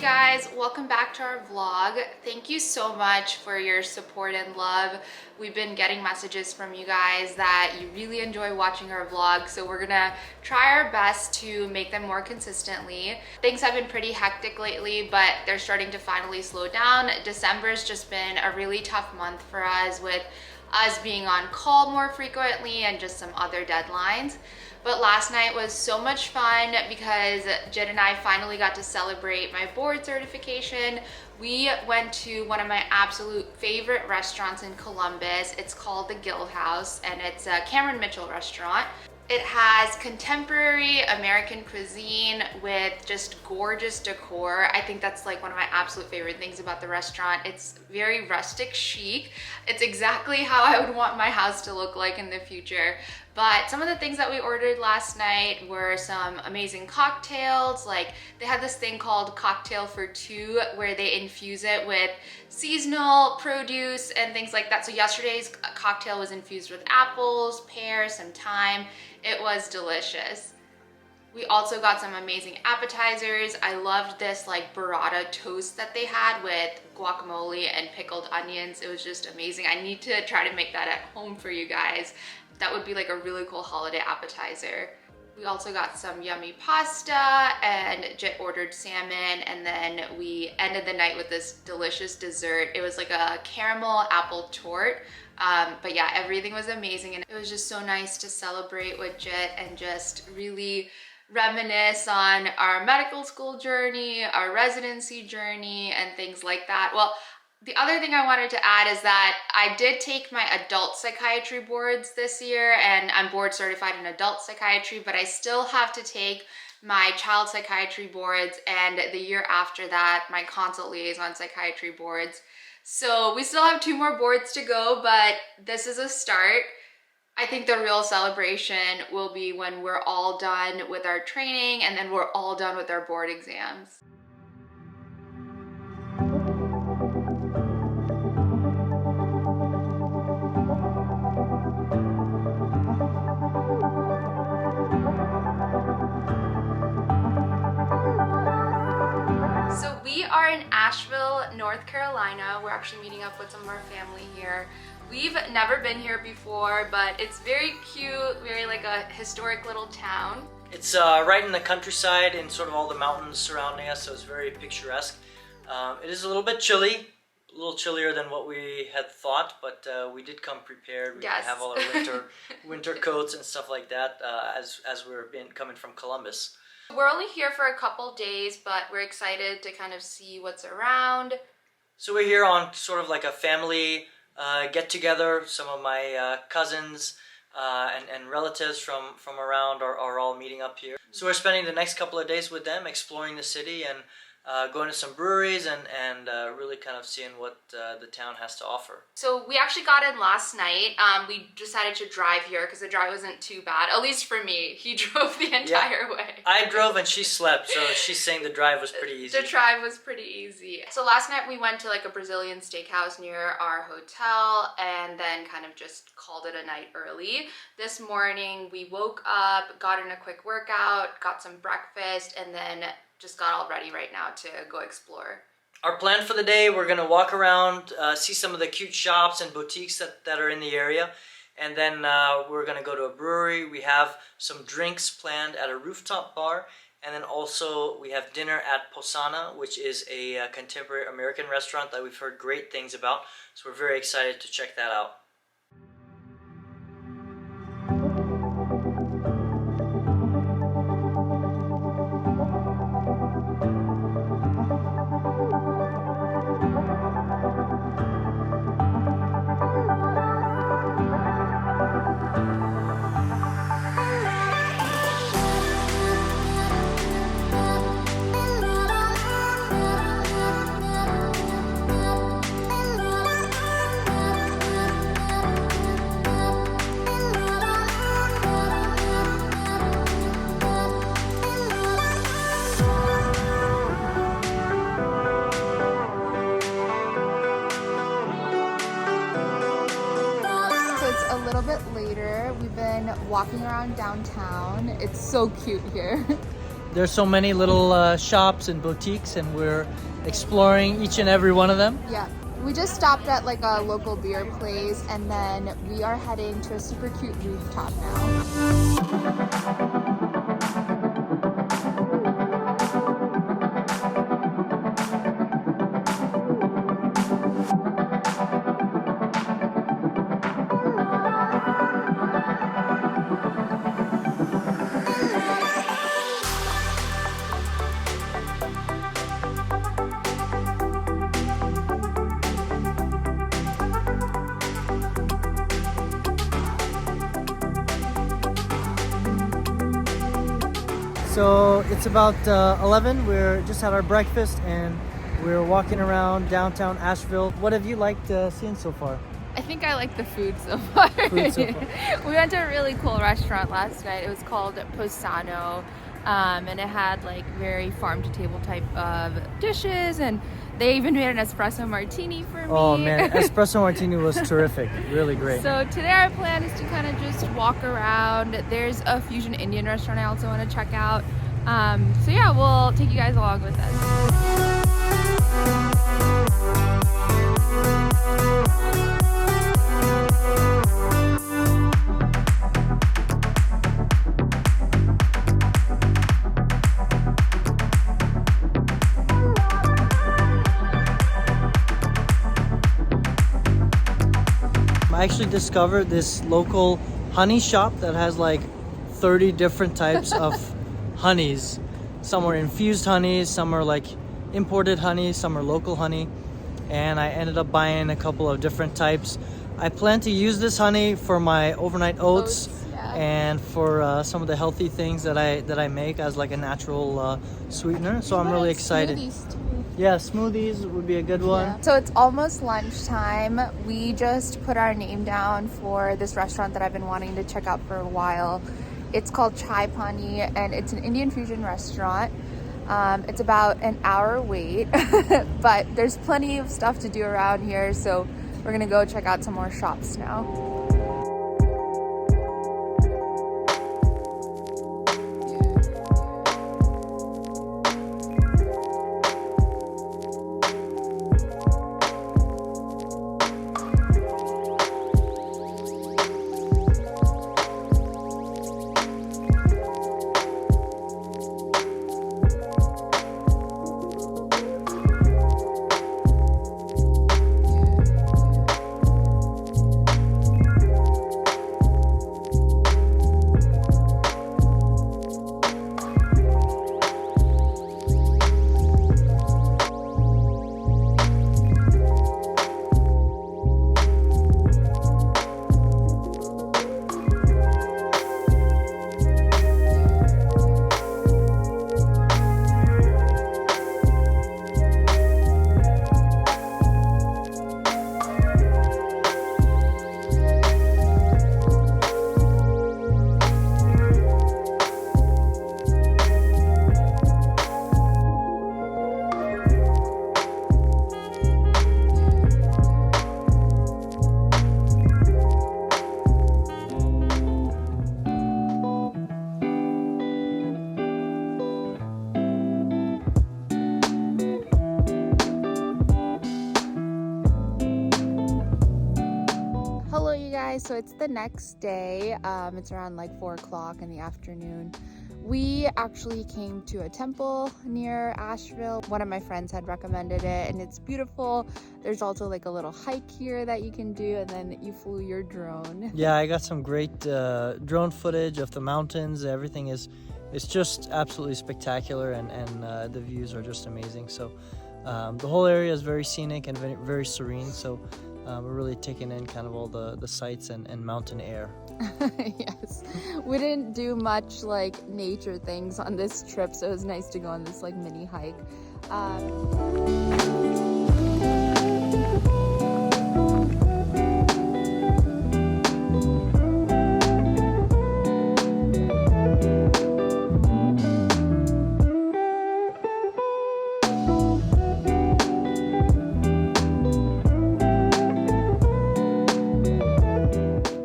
guys, welcome back to our vlog. Thank you so much for your support and love. We've been getting messages from you guys that you really enjoy watching our vlogs, so we're gonna try our best to make them more consistently. Things have been pretty hectic lately, but they're starting to finally slow down. December's just been a really tough month for us, with us being on call more frequently and just some other deadlines. But last night was so much fun because Jid and I finally got to celebrate my board certification. We went to one of my absolute favorite restaurants in Columbus. It's called the Guild House, and it's a Cameron Mitchell restaurant. It has contemporary American cuisine with just gorgeous decor. I think that's like one of my absolute favorite things about the restaurant. It's very rustic chic. It's exactly how I would want my house to look like in the future. But some of the things that we ordered last night were some amazing cocktails. Like, they had this thing called Cocktail for Two, where they infuse it with seasonal produce and things like that. So yesterday's cocktail was infused with apples, pears, some thyme. It was delicious. We also got some amazing appetizers. I loved this like burrata toast that they had with guacamole and pickled onions. It was just amazing. I need to try to make that at home for you guys. That would be like a really cool holiday appetizer. We also got some yummy pasta, and Jit ordered salmon, and then we ended the night with this delicious dessert. It was like a caramel apple tort. But yeah, everything was amazing, and it was just so nice to celebrate with Jit and just really reminisce on our medical school journey, our residency journey, and things like that. Well, the other thing I wanted to add is that I did take my adult psychiatry boards this year, and I'm board certified in adult psychiatry, but I still have to take my child psychiatry boards, and the year after that, my consult liaison psychiatry boards. So we still have 2 more boards to go, but this is a start. I think the real celebration will be when we're all done with our training, and then we're all done with our board exams. We are in Asheville, North Carolina. We're actually meeting up with some of our family here. We've never been here before, but it's very cute, very like a historic little town. It's right in the countryside and sort of all the mountains surrounding us, so it's very picturesque. It is a little bit chilly, a little chillier than what we had thought, but we did come prepared. We Yes. have all our winter coats and stuff like that as we're coming from Columbus. We're only here for a couple days, but we're excited to kind of see what's around. So we're here on sort of like a family get-together. Some of my cousins and relatives from around are all meeting up here. So we're spending the next couple of days with them, exploring the city and going to some breweries and really kind of seeing what the town has to offer. So we actually got in last night. We decided to drive here because the drive wasn't too bad, at least for me. He drove the entire way. I drove and she slept, so she's saying the drive was pretty easy. The drive was pretty easy. So last night we went to like a Brazilian steakhouse near our hotel and then kind of just called it a night early. This morning we woke up, got in a quick workout, got some breakfast, and then just got all ready right now to go explore. Our plan for the day, we're going to walk around, see some of the cute shops and boutiques that are in the area, and then we're going to go to a brewery. We have some drinks planned at a rooftop bar, and then also we have dinner at Posana, which is a contemporary American restaurant that we've heard great things about, so we're very excited to check that out. We've been walking around downtown. It's so cute here. There's so many little shops and boutiques, and we're exploring each and every one of them. Yeah. We just stopped at like a local beer place, and then we are heading to a super cute rooftop now. So it's about 11. We're just had our breakfast and we're walking around downtown Asheville. What have you liked seeing so far? I think I like the food so far. Food so far. We went to a really cool restaurant last night. It was called Posano, and it had like very farm to table type of dishes, and they even made an espresso martini for me. Oh man, espresso martini was terrific. Really great. So today our plan is to kind of just walk around. There's a fusion Indian restaurant I also want to check out. So yeah, we'll take you guys along with us. I actually discovered this local honey shop that has like 30 different types of honeys. Some are infused honeys, some are like imported honey, some are local honey, and I ended up buying a couple of different types. I plan to use this honey for my overnight oats, yeah. And for some of the healthy things that I make as like a natural sweetener. So I'm really excited. Yeah, smoothies would be a good one. Yeah. So it's almost lunchtime. We just put our name down for this restaurant that I've been wanting to check out for a while. It's called Chai Pani, and it's an Indian fusion restaurant. It's about an hour wait, but there's plenty of stuff to do around here, so we're gonna go check out some more shops now. So it's the next day. It's around like 4 o'clock in the afternoon. We actually came to a temple near Asheville. One of my friends had recommended it, and it's beautiful. There's also like a little hike here that you can do, and then you flew your drone. Yeah, I got some great drone footage of the mountains. Everything is, it's just absolutely spectacular, and the views are just amazing. So the whole area is very scenic and very, very serene. So we're really taking in kind of all the sights and mountain air. Yes, we didn't do much like nature things on this trip, so it was nice to go on this like mini hike.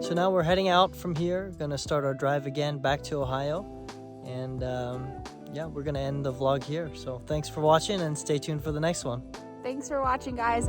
So now we're heading out from here, gonna start our drive again back to Ohio, And yeah, we're gonna end the vlog here. So thanks for watching and stay tuned for the next one. Thanks for watching, guys.